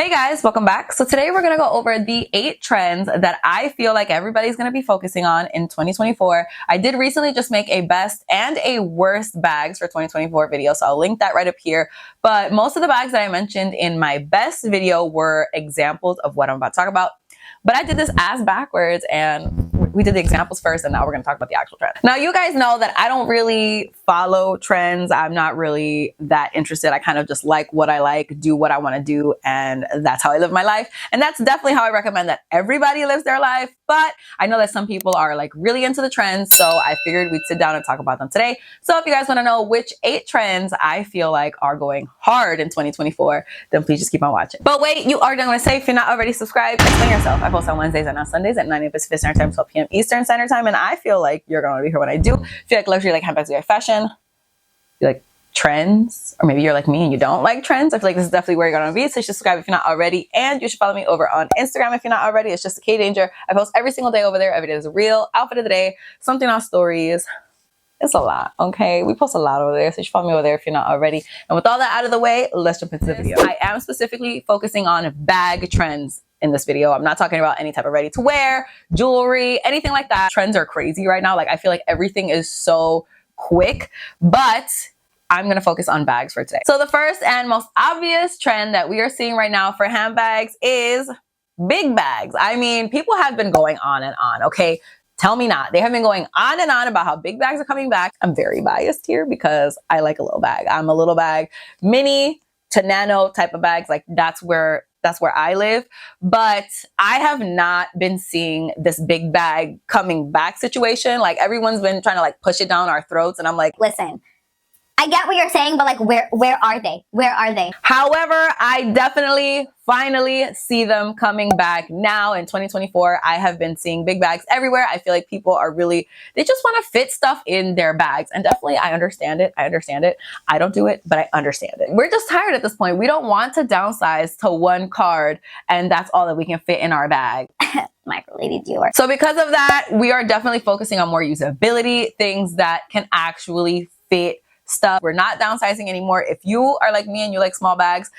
Hey guys, welcome back. So today we're going to go over the 8 trends that I feel like everybody's going to be focusing on in 2024. I did recently just make a best and a worst bags for 2024 video, so I'll link that right up here. But most of the bags that I mentioned in my best video were examples of what I'm about to talk about. But I did this ass backwards and we did the examples first, and now we're going to talk about the actual trend. Now, you guys know that I don't really follow trends. I'm not really that interested. I kind of just like what I like, do what I want to do, and that's how I live my life. And that's definitely how I recommend that everybody lives their life. But I know that some people are like really into the trends, so I figured we'd sit down and talk about them today. So if you guys want to know which 8 trends I feel like are going hard in 2024, then please just keep on watching. But wait, you are going to say, if you're not already subscribed, explain yourself. I post on Wednesdays and on Sundays at 9 a.m. Pacific Standard Time, 12 p.m. Eastern Standard Time, and I feel like you're going to be here when I do. If you like luxury, you like handbags, you like fashion, you like trends, or maybe you're like me and you don't like trends, I feel like this is definitely where you're going to be. So you should subscribe if you're not already, and you should follow me over on Instagram if you're not already. It's just K Danger. I post every single day over there. Every day is a reel, outfit of the day, something on stories. It's a lot, okay? We post a lot over there, so you should follow me over there if you're not already. And with all that out of the way, let's jump into the video. I am specifically focusing on bag trends in this video. I'm not talking about any type of ready to wear, jewelry, anything like that. Trends are crazy right now. Like, I feel like everything is so quick, but I'm going to focus on bags for today. So the first and most obvious trend that we are seeing right now for handbags is big bags. I mean, people have been going on and on, okay? Tell me not. They have been going on and on about how big bags are coming back. I'm very biased here because I like a little bag. I'm a little bag, mini to nano type of bags. Like that's where I live. But I have not been seeing this big bag coming back situation. Like everyone's been trying to like push it down our throats. And I'm like, listen, I get what you're saying, but like, where are they? Where are they? However, I definitely finally see them coming back now in 2024. I have been seeing big bags everywhere. I feel like people are really, they just want to fit stuff in their bags. And definitely, I understand it. I understand it. I don't do it, but I understand it. We're just tired at this point. We don't want to downsize to one card, and that's all that we can fit in our bag. Micro lady dealer. So because of that, we are definitely focusing on more usability, things that can actually fit stuff. We're not downsizing anymore. If you are like me and you like small bags,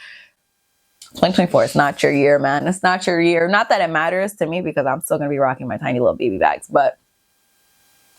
2024 is not your year, man. It's not your year. Not that it matters to me because I'm still going to be rocking my tiny little baby bags, but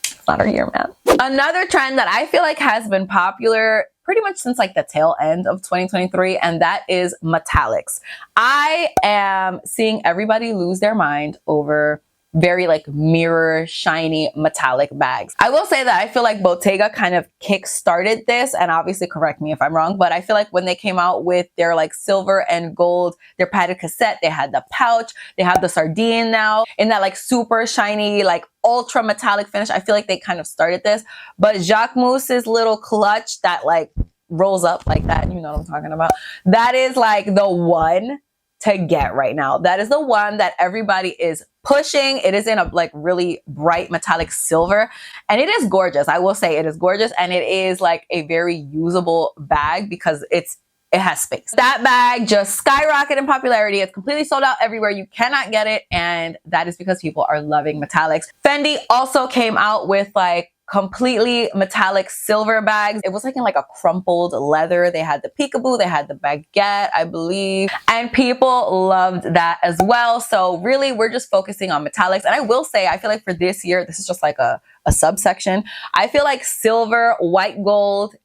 it's not our year, man. Another trend that I feel like has been popular pretty much since like the tail end of 2023, and that is metallics. I am seeing everybody lose their mind over very like mirror shiny metallic bags. I will say that I feel like Bottega kind of kick-started this, and obviously correct me if I'm wrong, but I feel like when they came out with their like silver and gold, their padded cassette, they had the pouch, they have the sardine now in that like super shiny, like ultra metallic finish. I feel like they kind of started this, but Jacquemus's little clutch that like rolls up like that, you know what I'm talking about, that is like the one to get right now. That is the one that everybody is pushing. It is in a like really bright metallic silver, and it is gorgeous. I will say it is gorgeous, and it is like a very usable bag because it has space. That bag just skyrocketed in popularity. It's completely sold out everywhere. You cannot get it, and that is because people are loving metallics. Fendi also came out with like completely metallic silver bags. It was like in like a crumpled leather. They had the peekaboo, they had the baguette, I believe, and people loved that as well. So really, we're just focusing on metallics. And I will say, I feel like for this year, this is just like a subsection. I feel like silver, white gold,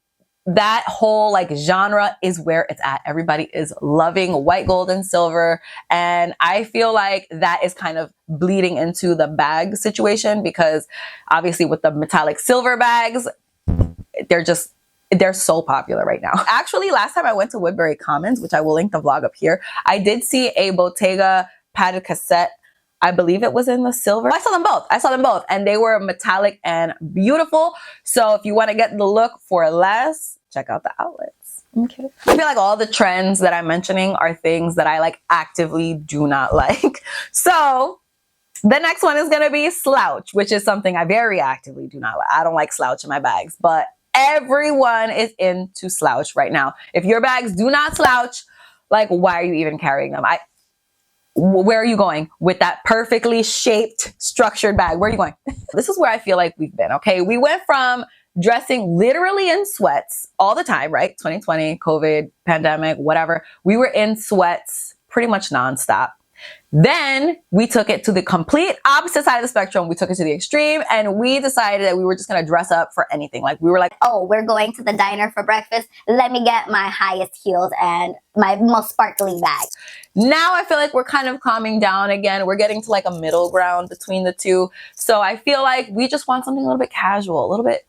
that whole like genre is where it's at. Everybody is loving white, gold, and silver. And I feel like that is kind of bleeding into the bag situation because obviously with the metallic silver bags, they're so popular right now. Actually, last time I went to Woodbury Commons, which I will link the vlog up here, I did see a Bottega padded cassette. I believe it was in the silver. I saw them both and they were metallic and beautiful. So if you want to get the look for less, check out the outlets. Okay. I feel like all the trends that I'm mentioning are things that I like actively do not like. So the next one is going to be slouch, which is something I very actively do not like. I don't like slouch in my bags, but everyone is into slouch right now. If your bags do not slouch, like, why are you even carrying them? Where are you going with that perfectly shaped, structured bag? Where are you going? This is where I feel like we've been, okay? We went from dressing literally in sweats all the time, right? 2020, COVID, pandemic, whatever. We were in sweats pretty much nonstop. Then we took it to the complete opposite side of the spectrum. We took it to the extreme, and we decided that we were just going to dress up for anything. Like, we were like, oh, we're going to the diner for breakfast. Let me get my highest heels and my most sparkly bag. Now I feel like we're kind of calming down again. We're getting to like a middle ground between the two. So I feel like we just want something a little bit casual, a little bit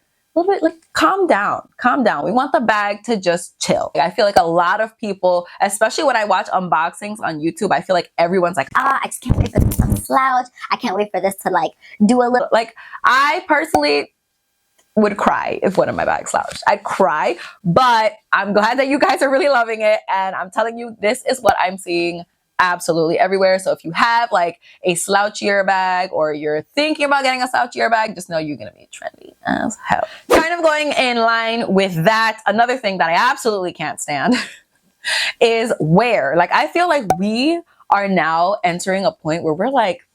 like calm down. We want the bag to just chill. I feel like a lot of people, especially when I watch unboxings on YouTube, I feel like everyone's like, I just can't wait for this to slouch. I can't wait for this to like do a little. Like, I personally would cry if one of my bags slouched. I'd cry, but I'm glad that you guys are really loving it. And I'm telling you, this is what I'm seeing absolutely everywhere. So if you have like a slouchier bag, or you're thinking about getting a slouchier bag, just know you're going to be trendy as hell. Kind of going in line with that, another thing that I absolutely can't stand is wear. Like, I feel like we are now entering a point where we're like,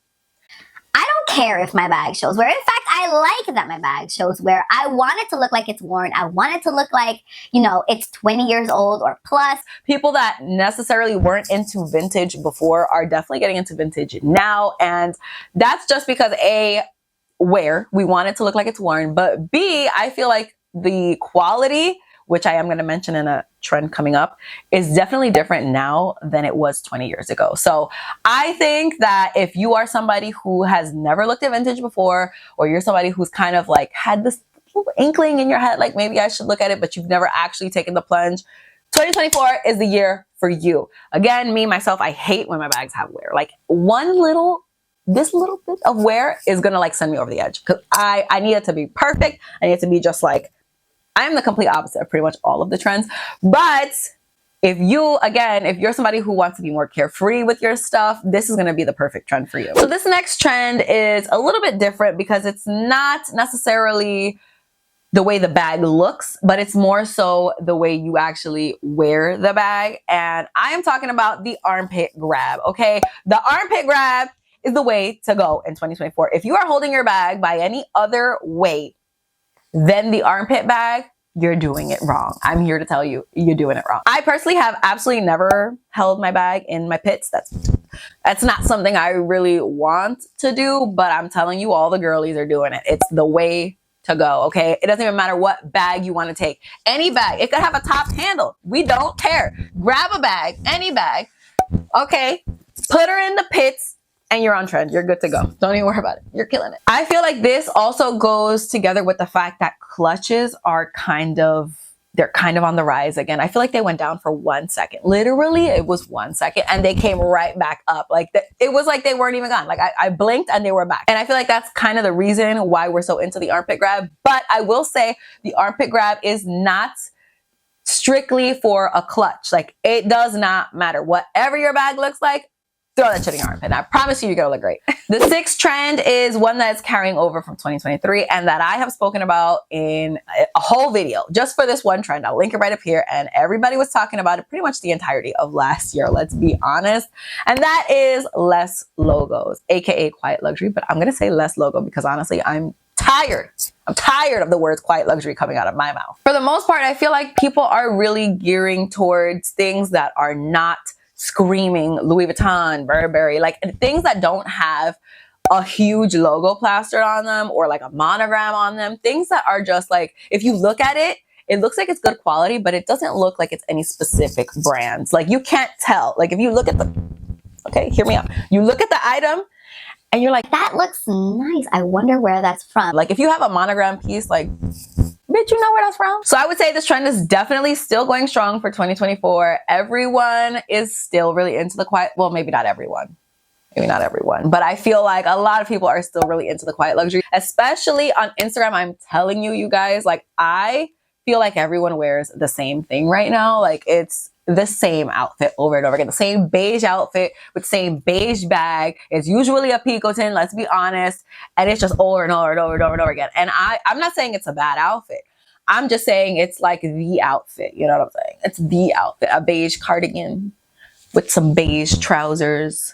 I don't care if my bag shows wear. In fact, I like that my bag shows wear. I want it to look like it's worn. I want it to look like, you know, it's 20 years old or plus. People that necessarily weren't into vintage before are definitely getting into vintage now. And that's just because A, wear, we want it to look like it's worn. But B, I feel like the quality, which I am going to mention in a trend coming up, is definitely different now than it was 20 years ago. So I think that if you are somebody who has never looked at vintage before, or you're somebody who's kind of like had this little inkling in your head, like maybe I should look at it, but you've never actually taken the plunge, 2024 is the year for you. Again, me, myself, I hate when my bags have wear. Like, this little bit of wear is going to like send me over the edge, because I need it to be perfect. I need it to be just like, I am the complete opposite of pretty much all of the trends. But if you're somebody who wants to be more carefree with your stuff, this is going to be the perfect trend for you. So this next trend is a little bit different, because it's not necessarily the way the bag looks, but it's more so the way you actually wear the bag. And I am talking about the armpit grab, okay? The armpit grab is the way to go in 2024. If you are holding your bag by any other way than the armpit bag, you're doing it wrong. I'm here to tell you, you're doing it wrong. I personally have absolutely never held my bag in my pits. That's not something I really want to do, but I'm telling you, all the girlies are doing it. It's the way to go, okay? It doesn't even matter what bag you want to take. Any bag, it could have a top handle. We don't care. Grab a bag, any bag, okay? Put her in the pits, and you're on trend. You're good to go. Don't even worry about it. You're killing it. I feel like this also goes together with the fact that clutches are kind of on the rise again. I feel like they went down for 1 second. Literally, it was 1 second, and they came right back up. Like, it was like they weren't even gone. Like, I blinked and they were back. And I feel like that's kind of the reason why we're so into the armpit grab. But I will say the armpit grab is not strictly for a clutch. Like, it does not matter. Whatever your bag looks like, throw that shit in your armpit. And I promise you're gonna look great. The sixth trend is one that's carrying over from 2023, and that I have spoken about in a whole video just for this one trend. I'll link it right up here. And everybody was talking about it pretty much the entirety of last year, let's be honest. And that is less logos, aka quiet luxury. But I'm gonna say less logo because honestly, I'm tired of the words quiet luxury coming out of my mouth. For the most part, I feel like people are really gearing towards things that are not screaming Louis Vuitton, Burberry, like things that don't have a huge logo plastered on them or like a monogram on them. Things that are just like, if you look at it, it looks like it's good quality, but it doesn't look like it's any specific brands. Like, you can't tell. Like, if you look at okay, hear me out. You look at the item and you're like, that looks nice. I wonder where that's from. Like, if you have a monogram piece, like, bitch, you know where that's from. So I would say this trend is definitely still going strong for 2024. Everyone is still really into the quiet. Well, maybe not everyone. Maybe not everyone. But I feel like a lot of people are still really into the quiet luxury, especially on Instagram. I'm telling you, you guys, like, I feel like everyone wears the same thing right now. Like, it's the same outfit over and over again. The same beige outfit with the same beige bag. It's usually a picotin, let's be honest. And it's just over and over and over and over and over again. And I'm not saying it's a bad outfit. I'm just saying it's like the outfit. You know what I'm saying? It's the outfit. A beige cardigan with some beige trousers,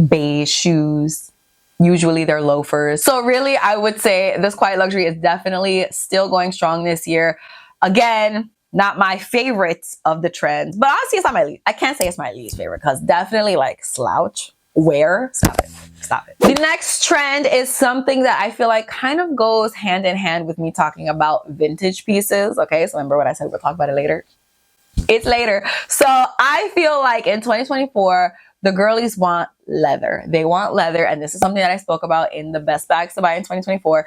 beige shoes. Usually they're loafers. So really, I would say this quiet luxury is definitely still going strong this year. Again, not my favorites of the trends, but honestly, it's not my least. I can't say it's my least favorite because definitely like slouch wear. Stop it. Stop it. The next trend is something that I feel like kind of goes hand in hand with me talking about vintage pieces. Okay, so remember what I said, we'll talk about it later. It's later. So I feel like in 2024, the girlies want leather. They want leather, and this is something that I spoke about in the best bags to buy in 2024.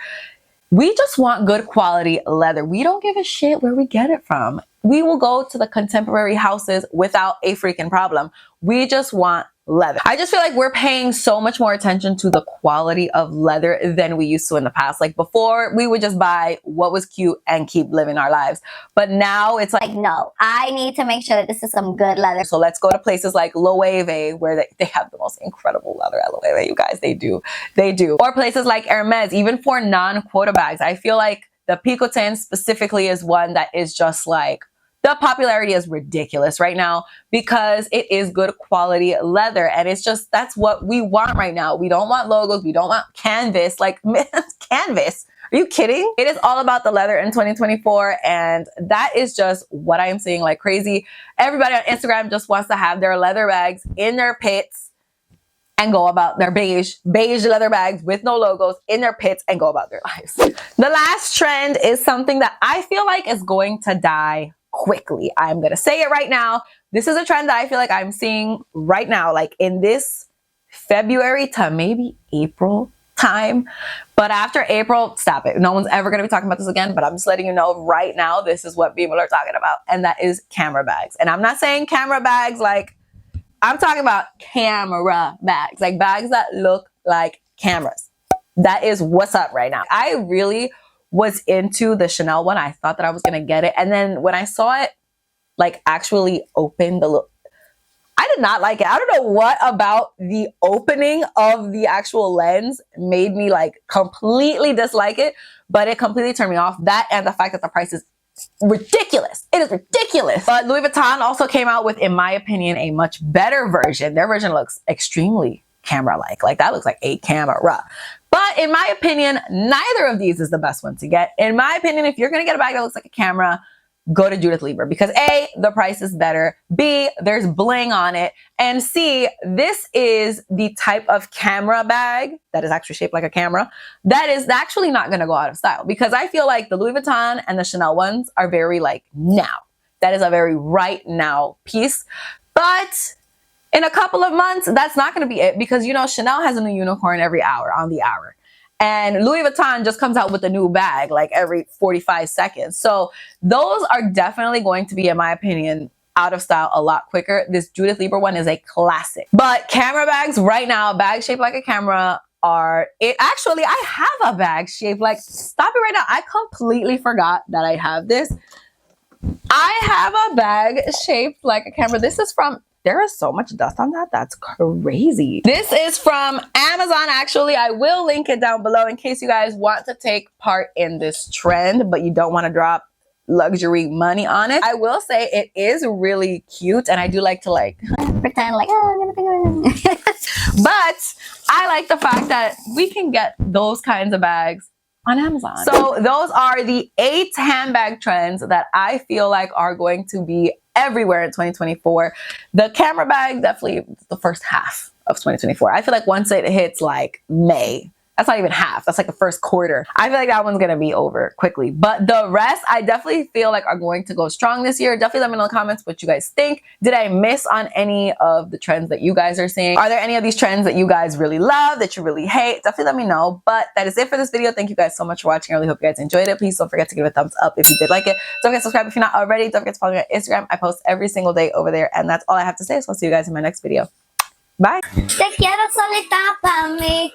We just want good quality leather. We don't give a shit where we get it from. We will go to the contemporary houses without a freaking problem. We just want leather. I just feel like we're paying so much more attention to the quality of leather than we used to in the past. Like before, we would just buy what was cute and keep living our lives. But now it's like, no, I need to make sure that this is some good leather. So let's go to places like Loewe, where they have the most incredible leather at Loewe, you guys. They do. They do. Or places like Hermes, even for non-quota bags. I feel like the Picotin specifically is one that is just like, the popularity is ridiculous right now because it is good quality leather. And it's just, that's what we want right now. We don't want logos. We don't want canvas. Like, canvas. Are you kidding? It is all about the leather in 2024. And that is just what I am seeing like crazy. Everybody on Instagram just wants to have their leather bags in their pits and go about their beige leather bags with no logos in their pits and go about their lives. The last trend is something that I feel like is going to die quickly. I'm going to say it right now. This is a trend that I feel like I'm seeing right now, like in this February to maybe April time. But after April, stop it. No one's ever going to be talking about this again, but I'm just letting you know right now, this is what people are talking about. And that is camera bags. And I'm not saying camera bags like, I'm talking about camera bags, like bags that look like cameras. That is what's up right now. I really was into the Chanel one. I thought that I was going to get it. And then when I saw it, like actually open the look, I did not like it. I don't know what about the opening of the actual lens made me like completely dislike it, but it completely turned me off. That and the fact that the price is ridiculous. It is ridiculous. But Louis Vuitton also came out with, in my opinion, a much better version. Their version looks extremely camera-like. Like that looks like a camera. But in my opinion, neither of these is the best one to get. In my opinion, if you're going to get a bag that looks like a camera, go to Judith Lieber because A, the price is better. B, there's bling on it. And C, this is the type of camera bag that is actually shaped like a camera that is actually not going to go out of style because I feel like the Louis Vuitton and the Chanel ones are very like now. That is a very right now piece. But in a couple of months, that's not going to be it because, you know, Chanel has a new unicorn every hour on the hour. And Louis Vuitton just comes out with a new bag like every 45 seconds. So those are definitely going to be, in my opinion, out of style a lot quicker. This Judith Lieber one is a classic. But camera bags right now, bags shaped like a camera are it. Actually, I have a bag shaped like, stop it right now. I completely forgot that I have this. I have a bag shaped like a camera. This is from, there is so much dust on that. That's crazy. This is from Amazon. Actually, I will link it down below in case you guys want to take part in this trend, but you don't want to drop luxury money on it. I will say it is really cute and I do like to like Pretend like, oh, I'm gonna think but I like the fact that we can get those kinds of bags on Amazon. So those are the 8 handbag trends that I feel like are going to be everywhere in 2024. The camera bag, definitely the first half of 2024. I feel like once it hits like May, that's not even half. That's like the first quarter. I feel like that one's going to be over quickly. But the rest, I definitely feel like are going to go strong this year. Definitely let me know in the comments what you guys think. Did I miss on any of the trends that you guys are seeing? Are there any of these trends that you guys really love, that you really hate? Definitely let me know. But that is it for this video. Thank you guys so much for watching. I really hope you guys enjoyed it. Please don't forget to give it a thumbs up if you did like it. Don't forget to subscribe if you're not already. Don't forget to follow me on Instagram. I post every single day over there. And that's all I have to say. So I'll see you guys in my next video. Bye. Te quiero solita pa' mí.